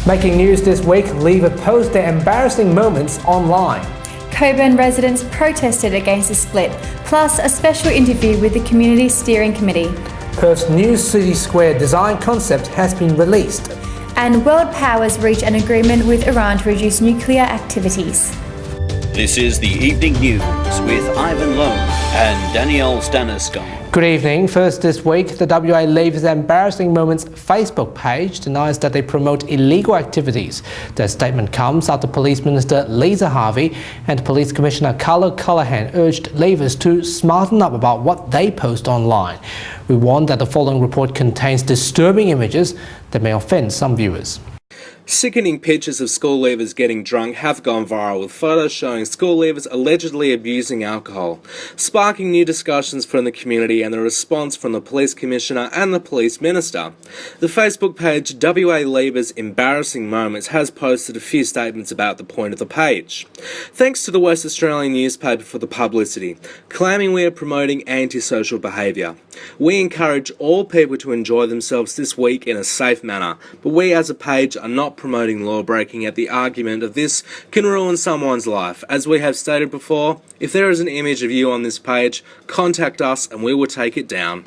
Making news this week, Leave post their embarrassing moments online. Cockburn residents protested against the split, plus a special interview with the Community Steering Committee. Perth's new City Square design concept has been released. And world powers reach an agreement with Iran to reduce nuclear activities. This is the Evening News with Ivan Leung and Danielle Staniskov. Good evening. First this week, the WA Leave's Embarrassing Moments Facebook page denies that they promote illegal activities. The statement comes after Police Minister Lisa Harvey and Police Commissioner Carlo Callaghan urged Leavers to smarten up about what they post online. We warn that the following report contains disturbing images that may offend some viewers. Sickening pictures of school leavers getting drunk have gone viral, with photos showing school leavers allegedly abusing alcohol, sparking new discussions from the community and the response from the Police Commissioner and the Police Minister. The Facebook page WA Leavers Embarrassing Moments has posted a few statements about the point of the page. Thanks to the West Australian newspaper for the publicity, claiming we are promoting antisocial behaviour. We encourage all people to enjoy themselves this week in a safe manner, but we as a page are not promoting law breaking, at the argument of this can ruin someone's life. As we have stated before, if there is an image of you on this page, contact us and we will take it down.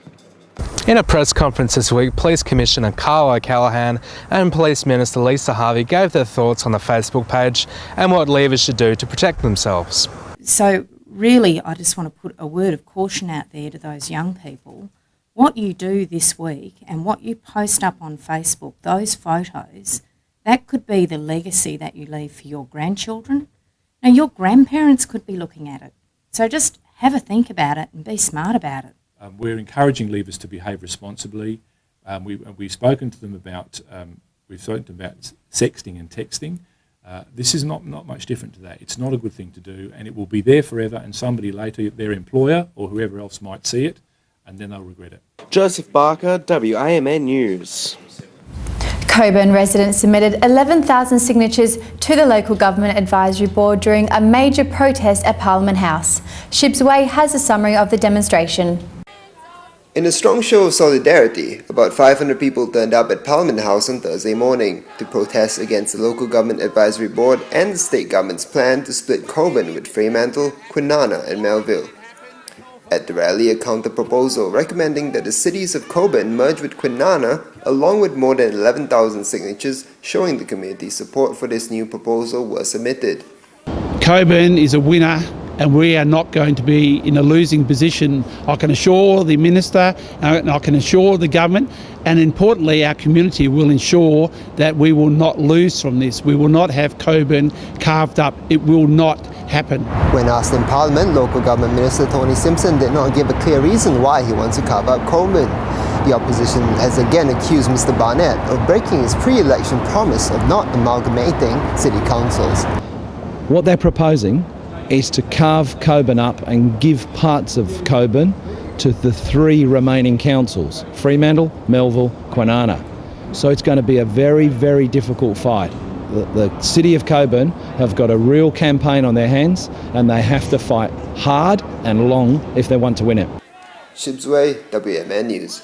In a press conference this week, Police Commissioner Carlo Callaghan and Police Minister Lisa Harvey gave their thoughts on the Facebook page and what leavers should do to protect themselves. So really, I just want to put a word of caution out there to those young people. What you do this week and what you post up on Facebook, those photos, that could be the legacy that you leave for your grandchildren. Now, your grandparents could be looking at it. So just have a think about it and be smart about it. We're encouraging leavers to behave responsibly. We've spoken to them about sexting and texting. This is not much different to that. It's not a good thing to do, and it will be there forever, and somebody later, their employer or whoever else, might see it, and then they'll regret it. Josef Barker, WAMN News. Cockburn residents submitted 11,000 signatures to the local government advisory board during a major protest at Parliament House. Shibs has a summary of the demonstration. In a strong show of solidarity, about 500 people turned up at Parliament House on Thursday morning to protest against the local government advisory board and the state government's plan to split Cockburn with Fremantle, Kwinana and Melville. At the rally, a counter-proposal recommending that the cities of Cockburn merge with Kwinana, along with more than 11,000 signatures showing the community's support for this new proposal, were submitted. Cockburn is a winner, and we are not going to be in a losing position. I can assure the Minister, and I can assure the government, and importantly our community will ensure that we will not lose from this. We will not have Cockburn carved up. It will not happen. When asked in Parliament, Local Government Minister Tony Simpson did not give a clear reason why he wants to carve up Cockburn. The opposition has again accused Mr Barnett of breaking his pre-election promise of not amalgamating city councils. What they're proposing is to carve Cockburn up and give parts of Cockburn to the three remaining councils, Fremantle, Melville, Kwinana. So it's going to be a very, very difficult fight. The city of Cockburn have got a real campaign on their hands, and they have to fight hard and long if they want to win it. Shibs Way, WMN News.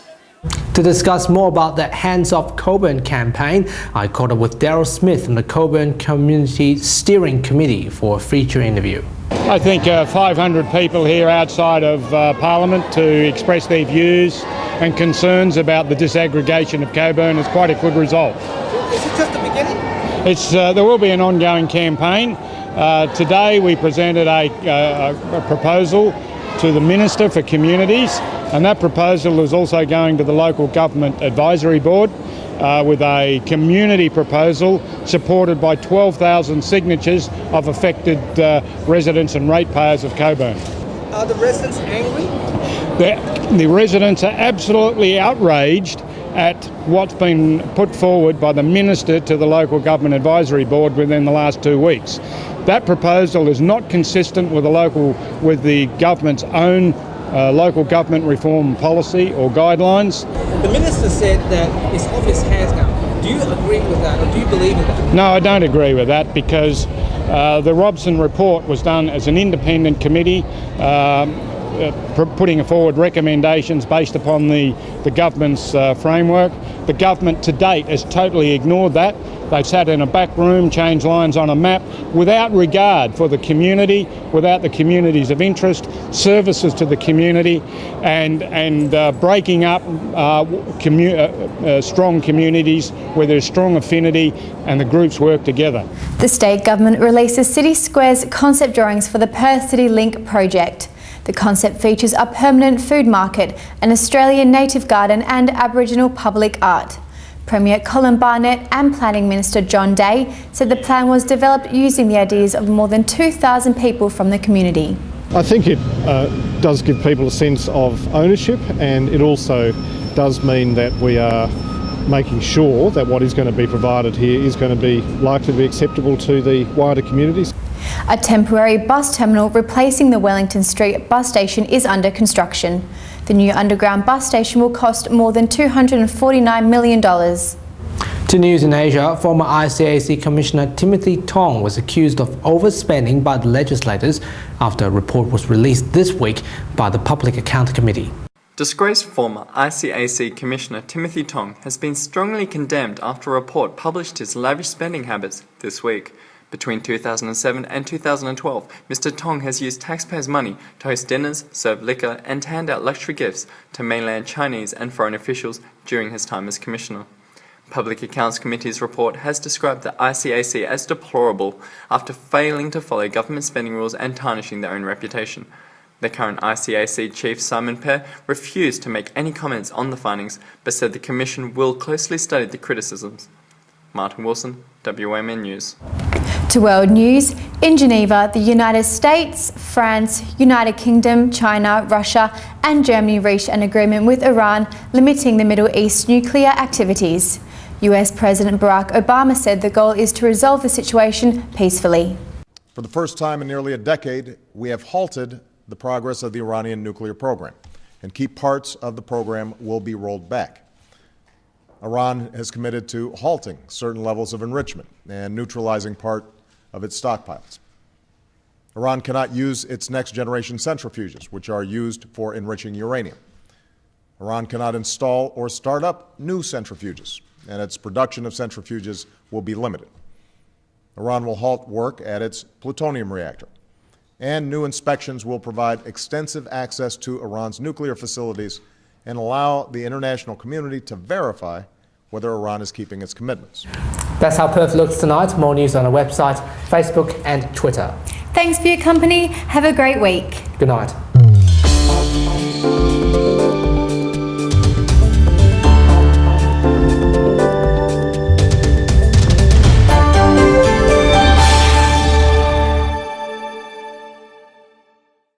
To discuss more about the Hands Off Cockburn campaign, I caught up with Daryl Smith from the Cockburn Community Steering Committee for a feature interview. I think 500 people here outside of Parliament to express their views and concerns about the disaggregation of Cockburn is quite a good result. Is it just the beginning? There will be an ongoing campaign. Today we presented a proposal to the Minister for Communities, and that proposal is also going to the Local Government Advisory Board with a community proposal supported by 12,000 signatures of affected residents and ratepayers of Cockburn. Are the residents angry? The residents are absolutely outraged at what's been put forward by the Minister to the Local Government Advisory Board within the last 2 weeks. That proposal is not consistent with the government's own local government reform policy or guidelines. The Minister said that it's off his hands now. Do you agree with that, or do you believe in that? No, I don't agree with that, because the Robson report was done as an independent committee putting forward recommendations based upon the government's framework. The government to date has totally ignored that, They sat in a back room, changed lines on a map without regard for the community, without the communities of interest, services to the community, and breaking up strong communities where there's strong affinity and the groups work together. The state government releases City Square's concept drawings for the Perth City Link project. The concept features a permanent food market, an Australian native garden and Aboriginal public art. Premier Colin Barnett and Planning Minister John Day said the plan was developed using the ideas of more than 2,000 people from the community. I think it does give people a sense of ownership, and it also does mean that we are making sure that what is going to be provided here is going to be likely to be acceptable to the wider communities. A temporary bus terminal replacing the Wellington Street bus station is under construction. The new underground bus station will cost more than $249 million. To news in Asia, former ICAC Commissioner Timothy Tong was accused of overspending by the legislators after a report was released this week by the Public Account Committee. Disgraced former ICAC Commissioner Timothy Tong has been strongly condemned after a report published his lavish spending habits this week. Between 2007 and 2012, Mr. Tong has used taxpayers' money to host dinners, serve liquor and hand out luxury gifts to mainland Chinese and foreign officials during his time as Commissioner. Public Accounts Committee's report has described the ICAC as deplorable after failing to follow government spending rules and tarnishing their own reputation. The current ICAC Chief, Simon Pear, refused to make any comments on the findings, but said the Commission will closely study the criticisms. Martin Wilson, WAMN News. To World News, in Geneva, the United States, France, United Kingdom, China, Russia and Germany reached an agreement with Iran limiting the Middle East nuclear activities. US President Barack Obama said the goal is to resolve the situation peacefully. For the first time in nearly a decade, we have halted the progress of the Iranian nuclear program, and key parts of the program will be rolled back. Iran has committed to halting certain levels of enrichment and neutralizing part of its stockpiles. Iran cannot use its next-generation centrifuges, which are used for enriching uranium. Iran cannot install or start up new centrifuges, and its production of centrifuges will be limited. Iran will halt work at its plutonium reactor, and new inspections will provide extensive access to Iran's nuclear facilities and allow the international community to verify whether Iran is keeping its commitments. That's how Perth looks tonight. More news on our website, Facebook and Twitter. Thanks for your company. Have a great week. Good night.